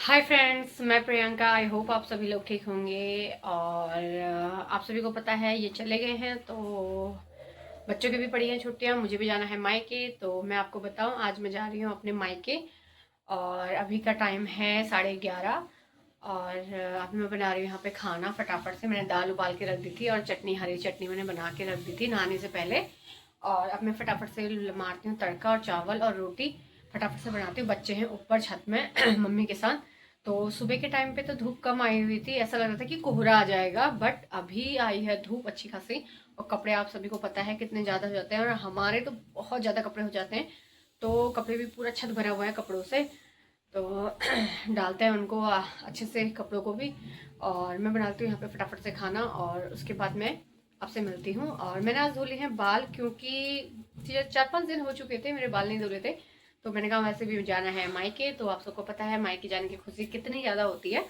Hi friends, मैं Priyanka. I hope आप सभी लोग ठीक होंगे। और आप सभी को पता है ये चले गए हैं, तो बच्चों की भी पड़ी हैं छुट्टियां, मुझे भी जाना है मायके। तो मैं आपको बताऊं, आज मैं जा रही हूँ अपने मायके। और अभी का टाइम है 11:30। और अभी मैं बना रही हूँ यहाँ पे खाना फटाफट से। मैंने दाल उबाल के रख दी थी और चटनी, हरी चटनी मैंने बना के रख दी थी नहाने से पहले। और अब मैं फटाफट से मारती हूँ तड़का, और चावल और रोटी फटाफट से बनाती हूँ। बच्चे हैं ऊपर छत में मम्मी के साथ। तो सुबह के टाइम पे तो धूप कम आई हुई थी, ऐसा लग रहा था कि कोहरा आ जाएगा, बट अभी आई है धूप अच्छी खासी। और कपड़े आप सभी को पता है कितने ज़्यादा हो जाते हैं, और हमारे तो बहुत ज़्यादा कपड़े हो जाते हैं। तो कपड़े भी पूरा छत भरा हुआ है कपड़ों से। तो डालते हैं उनको अच्छे से कपड़ों को भी। और मैं बनाती हूँ यहाँ पे फटाफट से खाना, और उसके बाद मैं आपसे मिलती हूँ। और मैंने आज धुले हैं बाल, क्योंकि 4-5 दिन हो चुके थे मेरे बाल नहीं धुले थे। तो मैंने कहा वैसे भी जाना है मायके, तो आप सबको पता है मायके जाने की खुशी कितनी ज़्यादा होती है।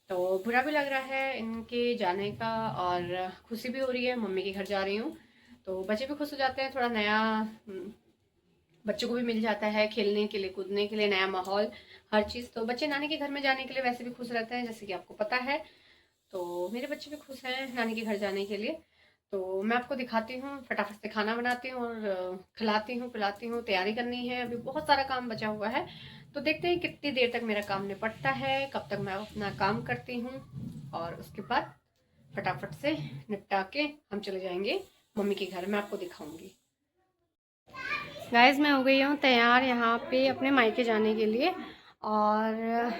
तो बुरा भी लग रहा है इनके जाने का, और खुशी भी हो रही है, मम्मी के घर जा रही हूँ। तो बच्चे भी खुश हो जाते हैं, थोड़ा नया बच्चों को भी मिल जाता है खेलने के लिए, कूदने के लिए, नया माहौल, हर चीज़। तो बच्चे नानी के घर में जाने के लिए वैसे भी खुश रहते हैं, जैसे कि आपको पता है। तो मेरे बच्चे भी खुश हैं नानी के घर जाने के लिए। तो मैं आपको दिखाती हूँ, फटाफट से खाना बनाती हूँ और खिलाती हूँ, पिलाती हूँ। तैयारी करनी है, अभी बहुत सारा काम बचा हुआ है। तो देखते हैं कितनी देर तक मेरा काम निपटता है, कब तक मैं अपना काम करती हूँ। और उसके बाद फटाफट से निपटा के हम चले जाएंगे मम्मी के घर, मैं आपको दिखाऊंगी। गाइस, मैं हो गई हूँ तैयार यहाँ पे अपने मायके जाने के लिए। और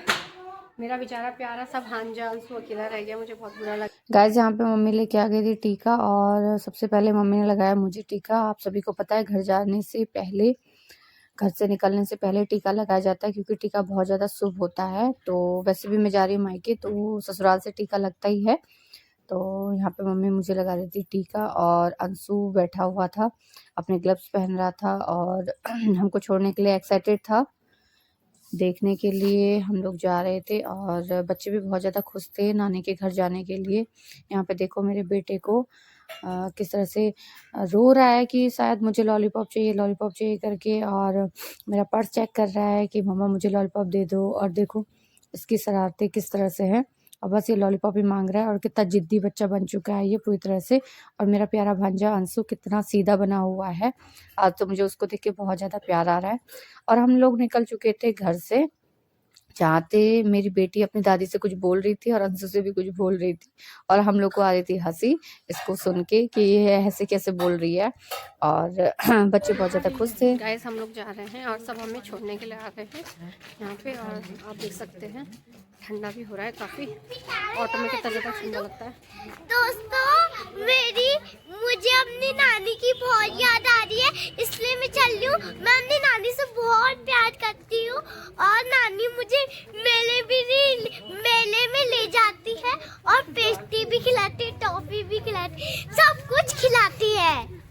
मेरा बेचारा प्यारा सा भांजा अंशु अकेला रह गया, मुझे बहुत बुरा लगा। गाइस, यहाँ पे मम्मी लेके आ गई थी टीका, और सबसे पहले मम्मी ने लगाया मुझे टीका। आप सभी को पता है घर जाने से पहले, घर से निकलने से पहले टीका लगाया जाता है, क्योंकि टीका बहुत ज़्यादा शुभ होता है। तो वैसे भी मैं जा रही हूँ मायके, तो ससुराल से टीका लगता ही है। तो यहाँ पे मम्मी मुझे लगा रही थी टीका, और अंशु बैठा हुआ था, अपने ग्लव्स पहन रहा था और हमको छोड़ने के लिए एक्साइटेड था। देखने के लिए हम लोग जा रहे थे, और बच्चे भी बहुत ज़्यादा खुश थे नानी के घर जाने के लिए। यहाँ पे देखो मेरे बेटे को किस तरह से रो रहा है कि शायद मुझे लॉलीपॉप चाहिए करके, और मेरा पर्स चेक कर रहा है कि मम्मा मुझे लॉलीपॉप दे दो। और देखो इसकी शरारतें किस तरह से हैं, और बस ये लॉलीपॉप ही मांग रहा है। और कितना जिद्दी बच्चा बन चुका है ये पूरी तरह से। और मेरा प्यारा भांजा अंशु कितना सीधा बना हुआ है, आज तो मुझे उसको देख के बहुत ज़्यादा प्यार आ रहा है। और हम लोग निकल चुके थे घर से, जहाँ पे मेरी बेटी अपनी दादी से कुछ बोल रही थी और अंशु से भी कुछ बोल रही थी, और हम लोग को आ रही थी हंसी इसको सुन के कि ये ऐसे कैसे बोल रही है। और बच्चे बहुत ज़्यादा खुश थे। गाइस, हम लोग जा रहे हैं और सब हमें छोड़ने के लिए आ गए हैं यहाँ पे। और आप देख सकते हैं ठंडा भी हो रहा है काफ़ी, ऑटो में कितना ज़्यादा ठंडा लगता है। दोस्तों, मुझे अपनी नानी की बहुत याद आ रही है, इसलिए मैं चल रही हूँ। मैं अपनी नानी से बहुत प्यार करती हूँ, और नानी मुझे मेले में ले जाती है, और पेस्ट्री भी खिलाती है, टॉफी भी खिलाती है, सब कुछ खिलाती है।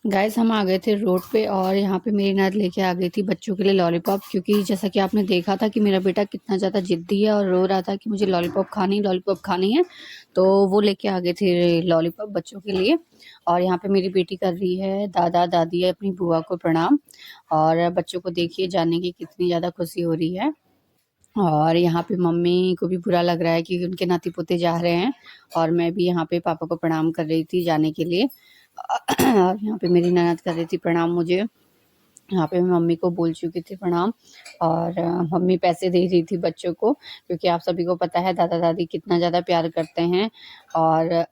गाइस, हम आ गए थे रोड पे, और यहाँ पे मेरी ननद लेके आ गई थी बच्चों के लिए लॉलीपॉप, क्योंकि जैसा कि आपने देखा था कि मेरा बेटा कितना ज़्यादा जिद्दी है और रो रहा था कि मुझे लॉलीपॉप खानी है। तो वो लेके आ गए थे लॉलीपॉप बच्चों के लिए। और यहाँ पे मेरी बेटी कर रही है दादा दादी अपनी बुआ को प्रणाम। और बच्चों को देखिए जाने की कितनी ज़्यादा खुशी हो रही है। और यहाँ पे मम्मी को भी बुरा लग रहा है कि उनके नाती पोते जा रहे हैं, और मैं भी यहाँ पे पापा को प्रणाम कर रही थी जाने के लिए। और यहाँ पे मेरी ननद कर रही थी प्रणाम मुझे। यहाँ पे मैं मम्मी को बोल चुकी थी प्रणाम, और मम्मी पैसे दे रही थी बच्चों को, क्योंकि आप सभी को पता है दादा दादी कितना ज़्यादा प्यार करते हैं। और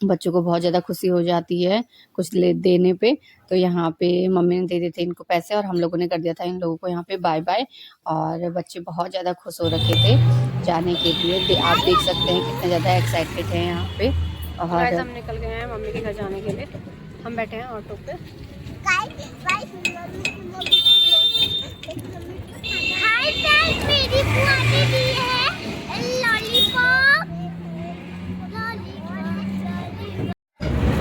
बच्चों को बहुत ज़्यादा खुशी हो जाती है कुछ ले देने पे। तो यहाँ पे मम्मी ने दे दिए थे इनको पैसे, और हम लोगों ने कर दिया था इन लोगों को यहाँ पे बाय बाय। और बच्चे बहुत ज़्यादा खुश हो रखे थे जाने के लिए। आप देख सकते हैं कितना ज़्यादा एक्साइटेड है यहाँ पे। गाइस, और हम निकल गए हैं मम्मी के घर जाने के लिए। हम बैठे हैं ऑटो पे। हाय फ्रेंड्स, मेरी बुआ ने दी है लॉलीपॉप।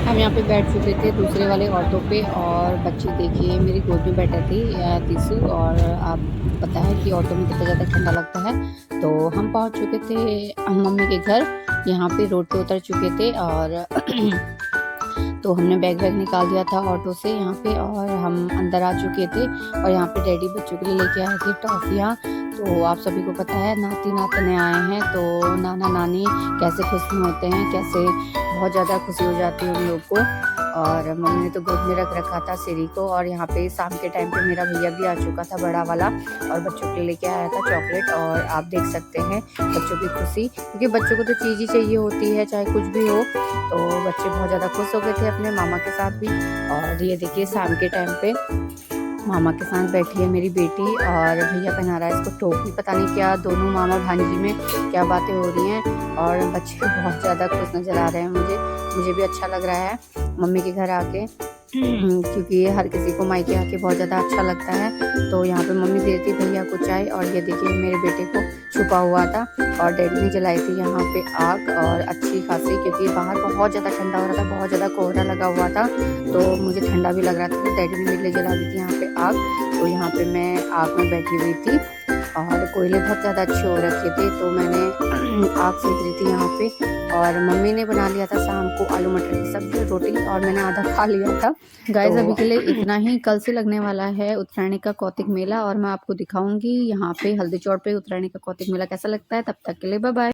हम यहाँ पे बैठ चुके थे दूसरे वाले ऑटो पे, और बच्चे देखिए मेरी गोद में बैठे थे तीसू। और आप पता है कि ऑटो में कितना ज़्यादा ठंडा लगता है। तो हम पहुँच चुके थे मम्मी के घर, यहाँ पे रोड पे उतर चुके थे। और तो हमने बैग वैग निकाल दिया था ऑटो से यहाँ पे और हम अंदर आ चुके थे। और यहाँ पे डैडी बच्चों के लिए लेके आए थे टॉफ़ियाँ। तो आप सभी को पता है नाती नातने आए हैं तो नाना नानी कैसे खुश होते हैं, कैसे बहुत ज़्यादा खुशी हो जाती है उन लोग को। और मम्मी ने तो गोद में रख रखा था सिरी को। और यहाँ पे शाम के टाइम पे मेरा भैया भी आ चुका था बड़ा वाला और बच्चों के लिए लेके आया था चॉकलेट। और आप देख सकते हैं बच्चों की खुशी, क्योंकि बच्चों को तो चीज़ ही चाहिए होती है चाहे कुछ भी हो। तो बच्चे बहुत ज़्यादा खुश हो गए थे अपने मामा के साथ भी। और ये देखिए शाम के टाइम पे मामा के साथ बैठी है मेरी बेटी और भैया पहना रहा है इसको टोपी। पता नहीं क्या दोनों मामा भांजी में क्या बातें हो रही हैं। और बच्चे बहुत ज़्यादा खुश नज़र आ रहे हैं। मुझे भी अच्छा लग रहा है मम्मी के घर आके, क्योंकि हर किसी को मायके आके बहुत ज़्यादा अच्छा लगता है। तो यहाँ पे मम्मी दे रही थी भैया को चाय। और ये देखिए मेरे बेटे को छुपा हुआ था और डैडी ने जलाई थी यहाँ पे आग और अच्छी खासी, क्योंकि बाहर बहुत ज़्यादा ठंडा हो रहा था, बहुत ज़्यादा कोहरा लगा हुआ था तो मुझे ठंडा भी लग रहा था। तो डैडी ने मेरे लिए जला दी थी यहाँ पे आग। तो यहाँ पे मैं आग में बैठी हुई थी और कोयले बहुत ज़्यादा अच्छे हो रखे थे तो मैंने आग सेक रही थी यहाँ पे। और मम्मी ने बना लिया था शाम को आलू मटर की सब्जी रोटी और मैंने आधा खा लिया था। गाइस अभी के लिए इतना ही। कल से लगने वाला है उत्तरायणी का कौतिक मेला और मैं आपको दिखाऊंगी यहाँ पे हल्दी चौड़ पे उत्तरायणी का कौतिक मेला कैसा लगता है। तब तक के लिए बाय बाय।